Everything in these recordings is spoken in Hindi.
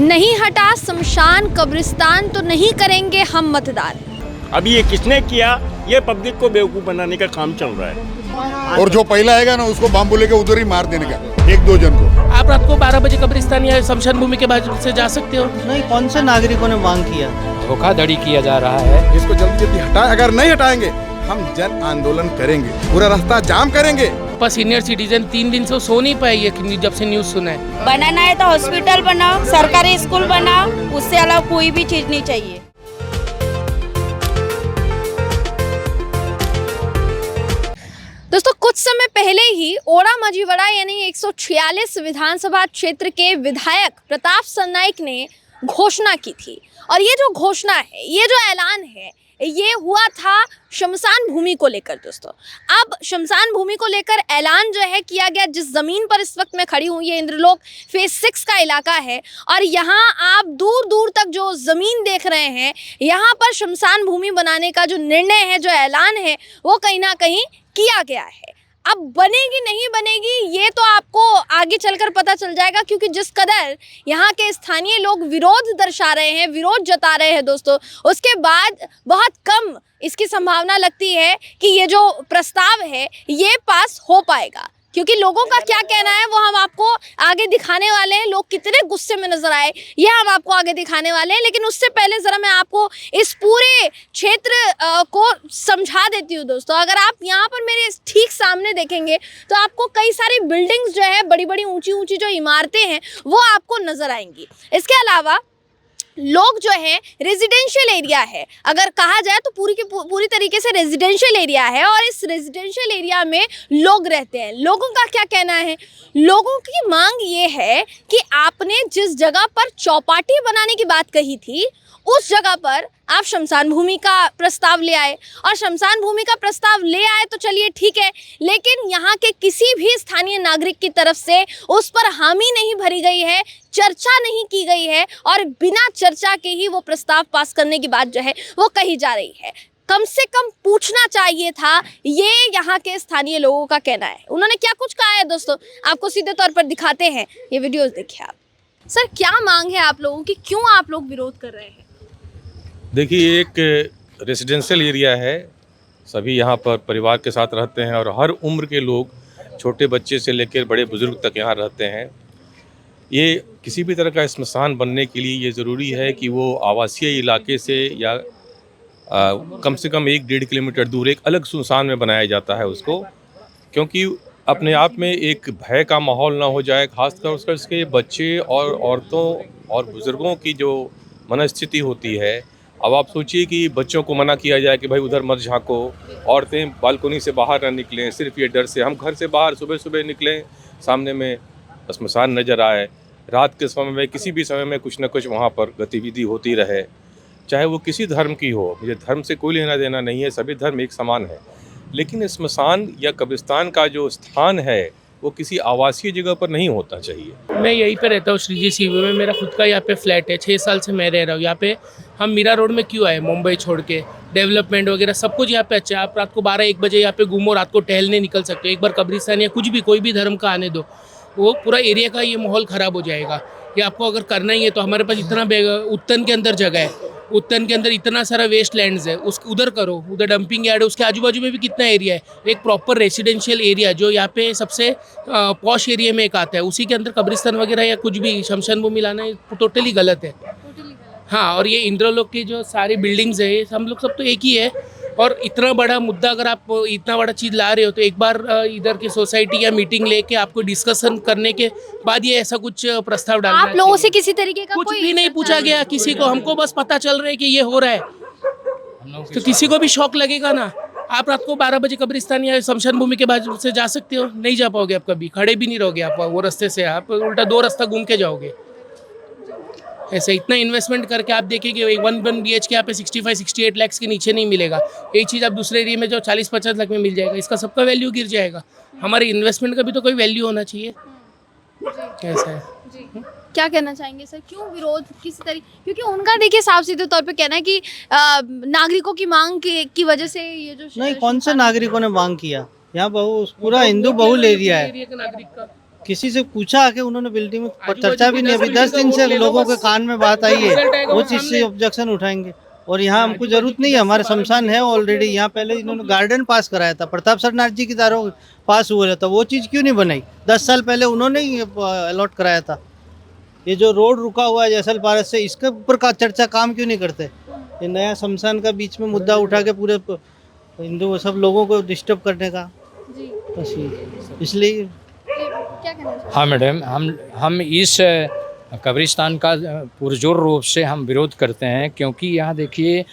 नहीं हटा शमशान कब्रिस्तान तो नहीं करेंगे हम मतदान। अभी ये किसने किया? ये पब्लिक को बेवकूफ़ बनाने का काम चल रहा है। और जो पहला आएगा ना उसको बाम्बू लेके उधर ही मार देने का, एक दो जन को। आप रात को 12 बजे कब्रिस्तान या शमशान भूमि के बाजू से जा सकते हो। नहीं, कौन से नागरिकों ने मांग किया? धोखाधड़ी किया जा रहा है। इसको जल्दी जल्दी हटाएं। अगर नहीं हटाएंगे हम जन आंदोलन करेंगे, पूरा रास्ता जाम करेंगे। पर सीनियर सिटीजन 3 दिन से सो नहीं पाई है जब से न्यूज़ सुना है। बनाना है तो हॉस्पिटल बनाओ, सरकारी स्कूल बनाओ, उससे अलावा कोई भी चीज नहीं चाहिए। दोस्तों, कुछ समय पहले ही ओड़ा मझीवड़ा यानी 146 विधानसभा क्षेत्र के विधायक प्रताप सरनाईक ने घोषणा की थी। और ये जो घोषणा है, ये जो ऐलान है, ये हुआ था शमशान भूमि को लेकर। दोस्तों, अब शमशान भूमि को लेकर ऐलान जो है किया गया। जिस ज़मीन पर इस वक्त मैं खड़ी हूँ, ये इंद्रलोक फेज 6 का इलाका है और यहाँ आप दूर दूर तक जो ज़मीन देख रहे हैं, यहाँ पर शमशान भूमि बनाने का जो निर्णय है, जो ऐलान है, वो कहीं ना कहीं किया गया है। अब बनेगी नहीं बनेगी ये तो आपको आगे चलकर पता चल जाएगा, क्योंकि जिस कदर यहाँ के स्थानीय लोग विरोध दर्शा रहे हैं, विरोध जता रहे हैं दोस्तों, उसके बाद बहुत कम इसकी संभावना लगती है कि ये जो प्रस्ताव है ये पास हो पाएगा। क्योंकि लोगों का क्या कहना है वो हम आपको आगे दिखाने वाले हैं। लोग कितने गुस्से में नजर आए ये हम आपको आगे दिखाने वाले हैं। लेकिन उससे पहले ज़रा मैं आपको इस पूरे क्षेत्र को समझा देती हूँ। दोस्तों, अगर आप यहाँ पर मेरे ठीक सामने देखेंगे तो आपको कई सारी बिल्डिंग्स जो है, बड़ी बड़ी ऊंची ऊंची जो इमारतें हैं वो आपको नज़र आएंगी। इसके अलावा लोग जो है, रेजिडेंशियल एरिया है, अगर कहा जाए तो पूरी तरीके से रेजिडेंशियल एरिया है और इस रेजिडेंशियल एरिया में लोग रहते हैं। लोगों का क्या कहना है? लोगों की मांग ये है कि आपने जिस जगह पर चौपाटी बनाने की बात कही थी उस जगह पर आप शमशान भूमि का प्रस्ताव ले आए। और शमशान भूमि का प्रस्ताव ले आए तो चलिए ठीक है, लेकिन यहाँ के किसी भी स्थानीय नागरिक की तरफ से उस पर हामी नहीं भरी गई है, चर्चा नहीं की गई है और बिना चर्चा के ही वो प्रस्ताव पास करने की बात जो है वो कही जा रही है। कम से कम पूछना चाहिए था, ये यहाँ के स्थानीय लोगों का कहना है। उन्होंने क्या कुछ कहा है दोस्तों, आपको सीधे तौर पर दिखाते हैं, ये वीडियोस देखिए आप। सर, क्या मांग है आप लोगों की, क्यों आप लोग विरोध कर रहे हैं? देखिए, एक रेजिडेंशियल एरिया है, सभी यहाँ पर परिवार के साथ रहते हैं और हर उम्र के लोग, छोटे बच्चे से लेकर बड़े बुजुर्ग तक यहाँ रहते हैं। ये किसी भी तरह का स्मशान बनने के लिए ये ज़रूरी है कि वो आवासीय इलाके से या कम से कम 1-1.5 किलोमीटर दूर एक अलग सुनसान में बनाया जाता है उसको, क्योंकि अपने आप में एक भय का माहौल ना हो जाए। खासतौर पर उसके बच्चे और औरतों और बुज़ुर्गों की जो मनस्थिति होती है, अब आप सोचिए कि बच्चों को मना किया जाए कि भाई उधर मत झाँको, औरतें बालकनी से बाहर ना निकलें सिर्फ ये डर से, हम घर से बाहर सुबह सुबह निकलें, सामने में श्मशान नज़र आए, रात के समय में किसी भी समय में कुछ न कुछ वहाँ पर गतिविधि होती रहे, चाहे वो किसी धर्म की हो। मुझे धर्म से कोई लेना देना नहीं है, सभी धर्म एक समान है। लेकिन श्मशान या कब्रिस्तान का जो स्थान है वो किसी आवासीय जगह पर नहीं होता चाहिए। मैं यहीं पे रहता हूँ, श्रीजी सीवी में। मेरा खुद का यहाँ पे फ्लैट है, 6 साल से मैं रह रहा हूँ यहाँ पे। हम मीरा रोड में क्यों आए, मुंबई छोड़ के? डेवलपमेंट वगैरह सब कुछ यहाँ पे अच्छा है। आप रात को 12-1 बजे यहाँ पे घूमो, रात को टहलने निकल सकते हो। एक बार कब्रिस्तान या कुछ भी कोई भी धर्म का आने दो, वो पूरा एरिया का ये माहौल ख़राब हो जाएगा। ये आपको अगर करना ही है तो हमारे पास इतना उत्तन के अंदर जगह है, उत्तन के अंदर इतना सारा वेस्ट लैंड्स है, उस उधर करो, उधर डंपिंग यार्ड है, उसके आजू बाजू में भी कितना एरिया है। एक प्रॉपर रेसिडेंशियल एरिया जो यहाँ पे सबसे पॉश एरिया में एक आता है, उसी के अंदर कब्रिस्तान वगैरह या कुछ भी शमशान भूमि लाना टोटली गलत है। हाँ, और ये इंद्रलोक की जो सारी बिल्डिंग्स है, ये हम लोग सब तो एक ही है। और इतना बड़ा मुद्दा अगर आप इतना बड़ा चीज़ ला रहे हो तो एक बार इधर की सोसाइटी या मीटिंग लेके आपको डिस्कशन करने के बाद ये ऐसा कुछ प्रस्ताव डालना। आप लोगों से किसी तरीके का कुछ भी नहीं पूछा गया किसी को, हमको बस पता चल रहा है कि ये हो रहा है, तो किसी को भी शौक लगेगा ना। आप रात को 12 बजे कब्रिस्तान या शमशान भूमि के बाजू से जा सकते हो, नहीं जा पाओगे आप, कभी खड़े भी नहीं रहोगे आप वो रास्ते से, आप उल्टा 2 रास्ता घूम के जाओगे। ऐसे इतना इन्वेस्टमेंट करके आप देखेंगे 1 BHK यहाँ पे 65-68 लाख के नीचे नहीं मिलेगा। यही चीज़ आप दूसरे एरिया में जो 40-50 लाख में मिल जाएगा, इसका सबका वैल्यू गिर जाएगा। हमारे इन्वेस्टमेंट का भी तो कोई वैल्यू होना चाहिए। ऐसा है। क्या कहना चाहेंगे सर, क्यों विरोध किसी तरीके? क्योंकि उनका देखिए साफ सीधे तौर पे कहना है कि नागरिकों की मांग की वजह से ये जो नहीं, कौन से नागरिकों ने मांग किया? यहाँ पूरा हिंदू बहुल एरिया है। नागरिक का किसी से पूछा आके उन्होंने बिल्डिंग में चर्चा भी नहीं, अभी 10 दिन से लोगों के कान में बात आई है, वो चीज़ से ऑब्जेक्शन उठाएंगे। और यहाँ हमको जरूरत नहीं है, हमारे शमशान है ऑलरेडी। यहाँ पहले इन्होंने गार्डन पास कराया था, प्रताप सरनाथ जी की दारों पास हुआ था, वो चीज़ क्यों नहीं बनाई? 10 साल पहले उन्होंने ही अलॉट कराया था। ये जो रोड रुका हुआ है जैसल पारस से, इसके ऊपर का चर्चा काम क्यों नहीं करते? ये नया शमशान का बीच में मुद्दा उठा के पूरे हिंदू सब लोगों को डिस्टर्ब करने का, बस इसलिए। क्या कहना चाहिए? हाँ मैडम, हम इस कब्रिस्तान का पुरजोर रूप से हम विरोध करते हैं, क्योंकि यहाँ देखिए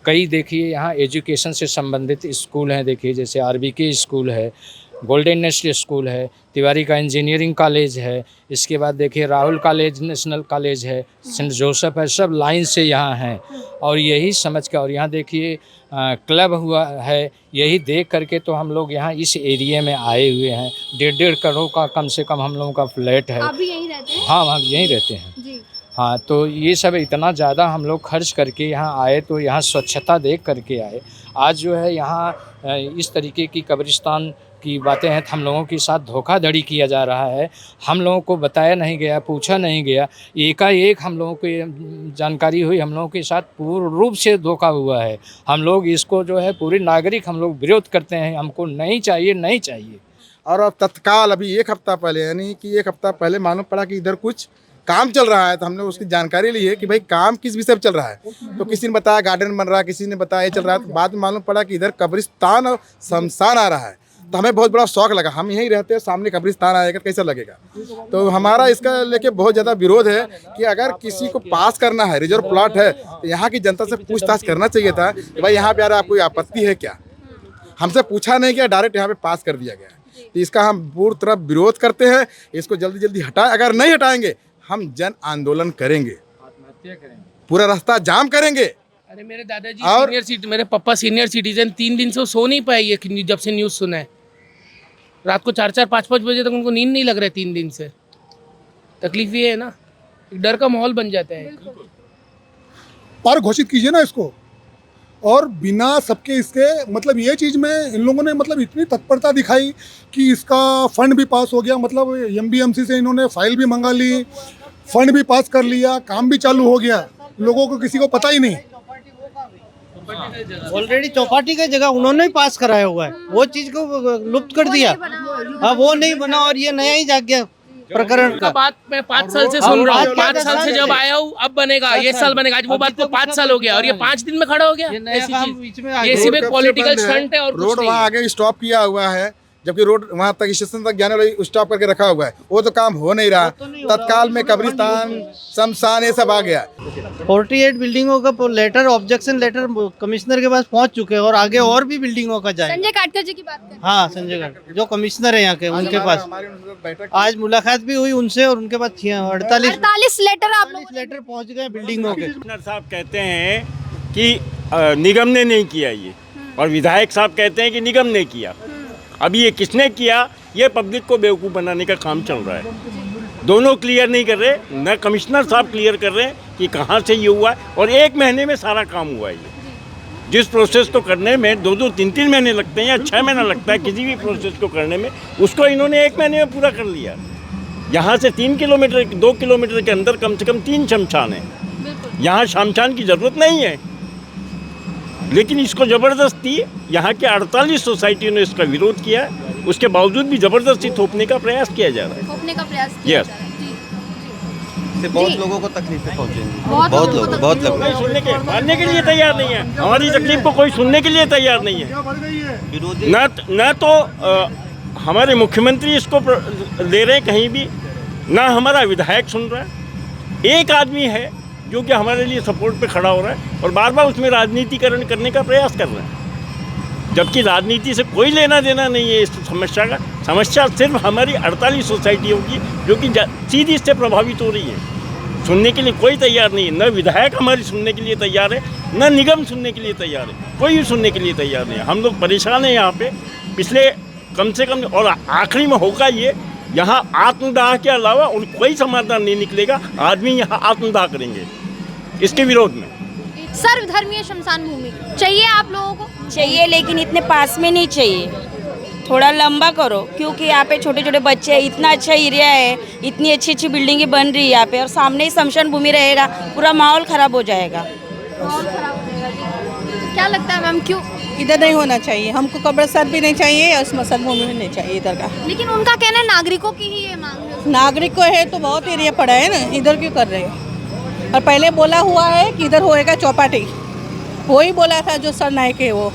कई देखिए यहाँ एजुकेशन से संबंधित स्कूल हैं। देखिए जैसे RBK स्कूल है, गोल्डन नेस्ट स्कूल है, तिवारी का इंजीनियरिंग कॉलेज है, इसके बाद देखिए राहुल कॉलेज नेशनल कॉलेज है, सेंट जोसेफ है, सब लाइन से यहाँ हैं। और यही समझ कर, और यहाँ देखिए क्लब हुआ है, यही देख करके तो हम लोग यहाँ इस एरिया में आए हुए हैं। 1.5 करोड़ का कम से कम हम लोगों का फ्लैट है। आप भी यहीं रहते हैं? हाँ, हम यहीं रहते हैं जी। हाँ, तो ये सब इतना ज़्यादा हम लोग खर्च करके यहाँ आए, तो यहाँ स्वच्छता देख करके आए। आज जो है यहाँ इस तरीके की कब्रिस्तान की बातें हैं, हम लोगों के साथ धोखाधड़ी किया जा रहा है। हम लोगों को बताया नहीं गया, पूछा नहीं गया, एकाएक हम लोगों को जानकारी हुई, हम लोगों के साथ पूर्ण रूप से धोखा हुआ है। हम लोग इसको जो है पूरे नागरिक हम लोग विरोध करते हैं, हमको नहीं चाहिए, नहीं चाहिए। और अब तत्काल अभी 1 हफ्ता पहले, यानी कि 1 हफ्ता पहले मालूम पड़ा कि इधर कुछ काम चल रहा है, तो हमने उसकी जानकारी ली है कि भाई काम किस विषय पर चल रहा है। तो किसी ने बताया गार्डन बन रहा है, किसी ने बताया ये चल रहा है, तो बाद में मालूम पड़ा कि इधर कब्रिस्तान और शमशान आ रहा है। तो हमें बहुत बड़ा शौक लगा, हम यहीं रहते हैं, सामने कब्रिस्तान आएगा कैसा लगेगा। तो हमारा इसका लेके बहुत ज़्यादा विरोध है कि अगर किसी को पास करना है, रिजर्व प्लॉट है, तो यहाँ की जनता से पूछताछ करना चाहिए था कि भाई यहाँ पे आ रहा है, कोई आपत्ति है क्या? हमसे पूछा नहीं गया, डायरेक्ट यहाँ पे पास कर दिया गया। तो इसका हम पूरी तरह विरोध करते हैं, इसको जल्दी जल्दी हटाएं। अगर नहीं हटाएंगे हम जन आंदोलन करेंगे, पूरा रास्ता जाम करेंगे। अरे मेरे दादाजी मेरे पापा सीनियर सिटीजन 3 दिन से वो सो नहीं पाए, ये जब से न्यूज़ सुना है। रात को 4-4, 5-5 बजे तक उनको नींद नहीं लग रहा है 3 दिन से। तकलीफ ये है ना, एक डर का माहौल बन जाता है। पर घोषित कीजिए ना इसको, और बिना सबके इसके मतलब ये चीज़ में इन लोगों ने मतलब इतनी तत्परता दिखाई कि इसका फंड भी पास हो गया, मतलब MBMC से इन्होंने फाइल भी मंगा ली, फंड भी पास कर लिया, काम भी चालू हो गया, लोगों को किसी को पता ही नहीं। ऑलरेडी चौपाटी की जगह उन्होंने ही पास कराया हुआ है, वो चीज को लुप्त कर दिया। हाँ, वो नहीं बना और ये नया ही जाग गया प्रकरण का। बात मैं 5 साल से सुन रहा हूँ, 5 साल से जब आया हूँ, अब बनेगा, ये साल बनेगा। आज वो बात को 5 साल हो गया और ये 5 दिन में खड़ा हो गया। ऐसी चीज, ये सिर्फ पॉलिटिकल स्टंट है और रोड वहाँ आगे स्टॉप किया हुआ है, जबकि रोड वहाँ तक स्टेशन तक जाने वाली स्टॉप करके रखा हुआ है, वो तो काम हो नहीं रहा। तत्काल में कब्रिस्तान, शमशान ये सब आ गया। 48 बिल्डिंगों का लेटर, ऑब्जेक्शन लेटर कमिश्नर के पास पहुंच चुके हैं और आगे और भी बिल्डिंगों का जाए। संजय काटकर जी की बात करें। हाँ, संजय काटकर जो कमिश्नर है यहाँ के, उनके पास आज मुलाकात भी हुई उनसे, और उनके पास 48 लेटर आप लोग लेटर पहुँच गए बिल्डिंगों के। कमिश्नर साहब कहते हैं कि निगम ने नहीं किया ये, और विधायक साहब कहते हैं कि निगम ने किया। अभी ये किसने किया, ये पब्लिक को बेवकूफ़ बनाने का काम चल रहा है। दोनों क्लियर नहीं कर रहे, न कमिश्नर साहब क्लियर कर रहे हैं कि कहाँ से ये हुआ है, और 1 महीने में सारा काम हुआ है। ये जिस प्रोसेस को करने में 2-2, 3-3 महीने लगते हैं या 6 महीना लगता है किसी भी प्रोसेस को करने में, उसको इन्होंने 1 महीने में पूरा कर लिया। यहाँ से 3 किलोमीटर 2 किलोमीटर के अंदर कम से कम 3 शमशान है। यहाँ शमशान की ज़रूरत नहीं है, लेकिन इसको ज़बरदस्ती यहाँ के 48 सोसाइटियों ने इसका विरोध किया, उसके बावजूद भी ज़बरदस्ती थोपने का प्रयास किया जा रहा है। थोपने का प्रयास किया Yes. जा रहा है। जी। से बहुत लोगों को तकलीफें पहुंचेंगी, बहुत लोग कोई सुनने के मानने के लिए तैयार नहीं है, हमारी तकलीफ को कोई सुनने के लिए तैयार नहीं है। न तो हमारे मुख्यमंत्री इसको ले रहे कहीं भी, ना हमारा विधायक सुन रहा है। एक आदमी है जो कि हमारे लिए सपोर्ट पे खड़ा हो रहा है और बार बार उसमें राजनीतिकरण करने का प्रयास कर रहे हैं, जबकि राजनीति से कोई लेना देना नहीं है इस समस्या का। समस्या सिर्फ हमारी 48 सोसाइटियों की, जो कि सीधी इससे प्रभावित हो रही है। सुनने के लिए कोई तैयार नहीं है, न विधायक हमारी सुनने के लिए तैयार है, न निगम सुनने के लिए तैयार है, कोई भी सुनने के लिए तैयार नहीं है। हम लोग परेशान हैं यहाँ पे पिछले कम से कम, और आखिरी में होगा ये, यहाँ आत्मदाह के अलावा और कोई समाधान नहीं निकलेगा। आदमी यहाँ आत्मदाह करेंगे इसके विरोध में। सर्वधर्मीय शमशान भूमि चाहिए आप लोगों को? चाहिए, लेकिन इतने पास में नहीं चाहिए। थोड़ा लंबा करो, क्योंकि यहाँ पे छोटे छोटे बच्चे हैं, इतना अच्छा एरिया है, इतनी अच्छी अच्छी बिल्डिंगें बन रही है यहाँ पे, और सामने ही शमशान भूमि रहेगा, पूरा माहौल ख़राब हो जाएगा। क्या लगता है मैम, क्यों इधर नहीं होना चाहिए? हमको कब्रिस्तान भी नहीं चाहिए और स्मशान भूमि भी नहीं चाहिए इधर का। लेकिन उनका कहना है नागरिकों की ही ये मांग है। नागरिक को है तो बहुत एरिया पड़ा है ना, इधर क्यों कर रहे हैं? और पहले बोला हुआ है कि इधर होएगा चौपाटी, वो ही बोला था जो सर नायक है वो,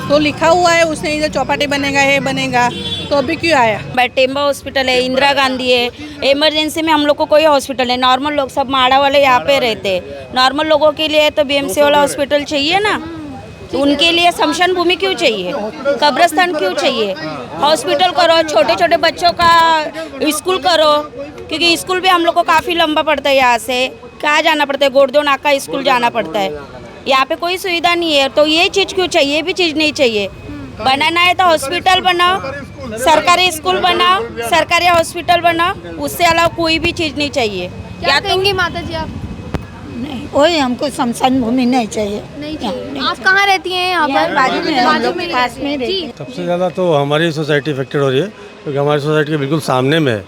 तो लिखा हुआ है उसने इधर चौपाटी बनेगा, ये बनेगा, तो अभी क्यों आया? टेम्बा हॉस्पिटल है, इंदिरा गांधी है, इमरजेंसी में हम लोग को कोई हॉस्पिटल है, नॉर्मल लोग सब माड़ा वाले यहाँ पे रहते हैं, नॉर्मल लोगों के लिए तो बीएमसी वाला हॉस्पिटल चाहिए ना, तो उनके लिए शमशान भूमि क्यों चाहिए, कब्रिस्तान क्यों चाहिए? हॉस्पिटल करो, छोटे छोटे बच्चों का स्कूल करो, क्योंकि स्कूल भी हम लोग को काफ़ी लंबा पड़ता है, यहाँ से कहाँ जाना पड़ता है, गोरदो नाका स्कूल जाना पड़ता है, यहाँ पे कोई सुविधा नहीं है, तो ये चीज़ क्यों चाहिए? ये भी चीज़ नहीं चाहिए। बनाना है तो हॉस्पिटल बनाओ, सरकारी स्कूल बनाओ, सरकारी हॉस्पिटल बनाओ, उससे अलावा कोई भी चीज़ नहीं चाहिए। क्या कहेंगी माता जी आप? नहीं, वही हमको शमशान भूमि नहीं चाहिए। नहीं चाहिए। आप कहाँ रहती हैं? यहाँ पर बाजू में पास में रहते हैं। सबसे ज़्यादा तो हमारी सोसाइटी इफेक्टेड हो रही है, क्योंकि हमारी सोसाइटी के बिल्कुल सामने में है,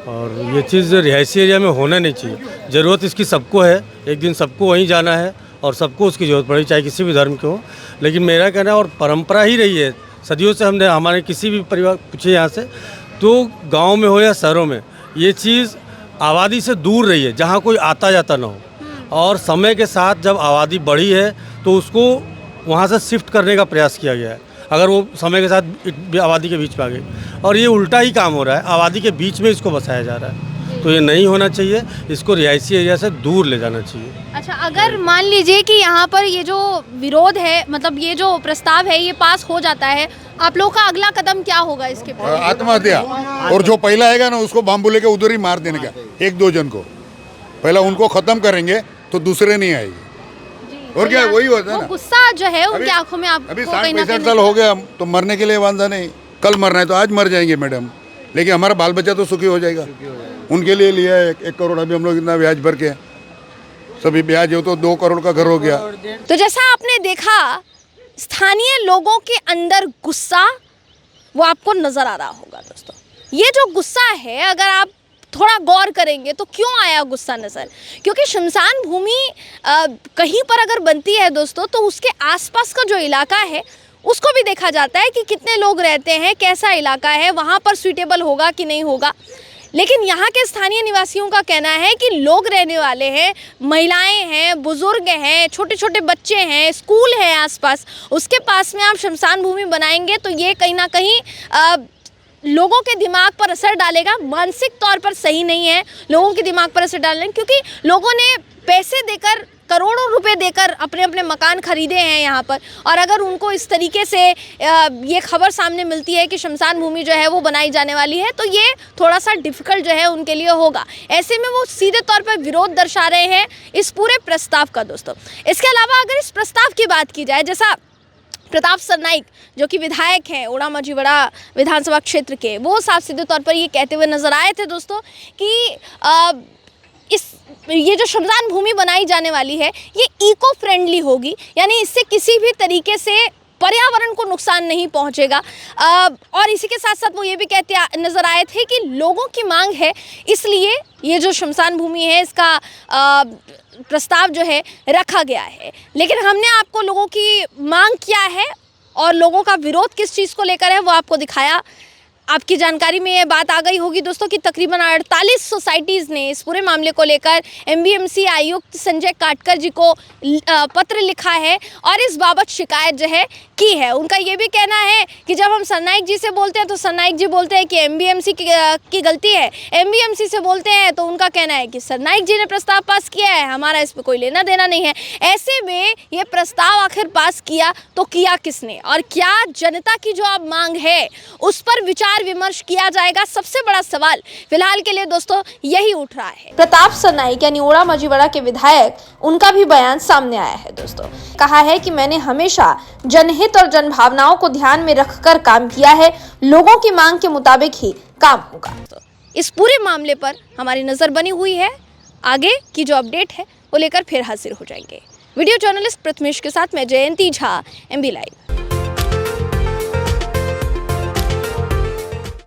और ये चीज़ रिहायशी एरिया में होना नहीं चाहिए। ज़रूरत इसकी सबको है, एक दिन सबको वहीं जाना है और सबको उसकी ज़रूरत पड़ेगी, चाहे किसी भी धर्म के हो। लेकिन मेरा कहना है, और परंपरा ही रही है सदियों से, हमने हमारे किसी भी परिवार पूछे यहाँ से, तो गांव में हो या शहरों में ये चीज़ आबादी से दूर रही है, जहाँ कोई आता जाता ना हो। और समय के साथ जब आबादी बढ़ी है तो उसको वहाँ से शिफ्ट करने का प्रयास किया गया है, अगर वो समय के साथ आबादी के बीच में आ गई, और ये उल्टा ही काम हो रहा है, आबादी के बीच में इसको बसाया जा रहा है। तो ये नहीं होना चाहिए, इसको रिहायशी एरिया से दूर ले जाना चाहिए। अच्छा, अगर मान लीजिए कि यहाँ पर ये जो विरोध है, मतलब ये जो प्रस्ताव है, ये पास हो जाता है, आप लोगों का अगला कदम क्या होगा इसके प्रति? आत्महत्या, और जो पहला आएगा ना उसको बाम्बू लेके उधर ही मार देने का, एक दो जन को पहला उनको खत्म करेंगे तो दूसरे नहीं आएंगे। और क्या वही होता है ना, गुस्सा जो है उनकी आंखों में आपको अभी कहीं ना 60-65 कहीं साल हो गया तो मरने के लिए वांधा नहीं, कल मरना है तो आज मर जाएंगे मैडम, लेकिन हमारा बाल बच्चा तो सुखी हो जाएगा। उनके लिए लिया है 1 करोड़, अभी हम लोग इतना ब्याज भर के, सभी ब्याज हो तो 2 करोड़ का घर हो गया। तो जैसा आपने देखा, स्थानीय लोगों के अंदर गुस्सा वो आपको नजर आ रहा होगा दोस्तों। ये जो गुस्सा है, अगर आप थोड़ा गौर करेंगे तो क्यों आया गुस्सा नजर? क्योंकि शमशान भूमि कहीं पर अगर बनती है दोस्तों, तो उसके आसपास का जो इलाका है उसको भी देखा जाता है कि कितने लोग रहते हैं, कैसा इलाका है, वहाँ पर सूटेबल होगा कि नहीं होगा। लेकिन यहाँ के स्थानीय निवासियों का कहना है कि लोग रहने वाले हैं, महिलाएं हैं, बुजुर्ग हैं, छोटे छोटे बच्चे हैं, स्कूल है आसपास, उसके पास में आप शमशान भूमि बनाएंगे तो ये कहीं ना कहीं लोगों के दिमाग पर असर डालेगा, मानसिक तौर पर सही नहीं है लोगों के दिमाग पर असर डालने, क्योंकि लोगों ने पैसे देकर, करोड़ों रुपए देकर अपने अपने मकान खरीदे हैं यहाँ पर, और अगर उनको इस तरीके से ये खबर सामने मिलती है कि शमशान भूमि जो है वो बनाई जाने वाली है, तो ये थोड़ा सा डिफ़िकल्ट जो है उनके लिए होगा। ऐसे में वो सीधे तौर पर विरोध दर्शा रहे हैं इस पूरे प्रस्ताव का दोस्तों। इसके अलावा अगर इस प्रस्ताव की बात की जाए, जैसा प्रताप सरनाइक जो कि विधायक हैं ओड़ा मझीवाड़ा विधानसभा क्षेत्र के, वो साफ सीधे तौर पर ये कहते हुए नजर आए थे दोस्तों कि ये जो शमशान भूमि बनाई जाने वाली है ये इको फ्रेंडली होगी, यानी इससे किसी भी तरीके से पर्यावरण को नुकसान नहीं पहुंचेगा। और इसी के साथ साथ वो ये भी कहते नजर आए थे कि लोगों की मांग है, इसलिए ये जो शमशान भूमि है इसका प्रस्ताव जो है रखा गया है। लेकिन हमने आपको लोगों की मांग क्या है और लोगों का विरोध किस चीज़ को लेकर है वो आपको दिखाया। आपकी जानकारी में ये बात आ गई होगी दोस्तों कि तकरीबन 48 सोसाइटीज़ ने इस पूरे मामले को लेकर एमबीएमसी आयुक्त संजय काटकर जी को पत्र लिखा है और इस बाबत शिकायत जो है की है। उनका ये भी कहना है कि जब हम सरनाइक जी से बोलते हैं तो सरनाइक जी बोलते हैं कि एमबीएमसी की गलती है, एमबीएमसी से बोलते हैं तो उनका कहना है कि सरनाइक जी ने प्रस्ताव पास किया है, हमारा इस पर कोई लेना देना नहीं है। ऐसे में ये प्रस्ताव आखिर पास किया तो किया किसने, और क्या जनता की जो अब मांग है उस पर विचार विमर्श किया जाएगा? सबसे बड़ा सवाल फिलहाल के लिए दोस्तों यही उठ रहा है। प्रताप सरनाइक यानी ओड़ा मझीवाड़ा के विधायक, उनका भी बयान सामने आया है दोस्तों। कहा है कि मैंने हमेशा जनहित और जन भावनाओं को ध्यान में रखकर काम किया है, लोगों की मांग के मुताबिक ही काम होगा। तो इस पूरे मामले पर हमारी नजर बनी हुई है, आगे की जो अपडेट है वो लेकर फिर हाजिर हो जाएंगे। वीडियो जर्नलिस्ट प्रथमेश के साथ मैं जयंती झा, MB लाइव।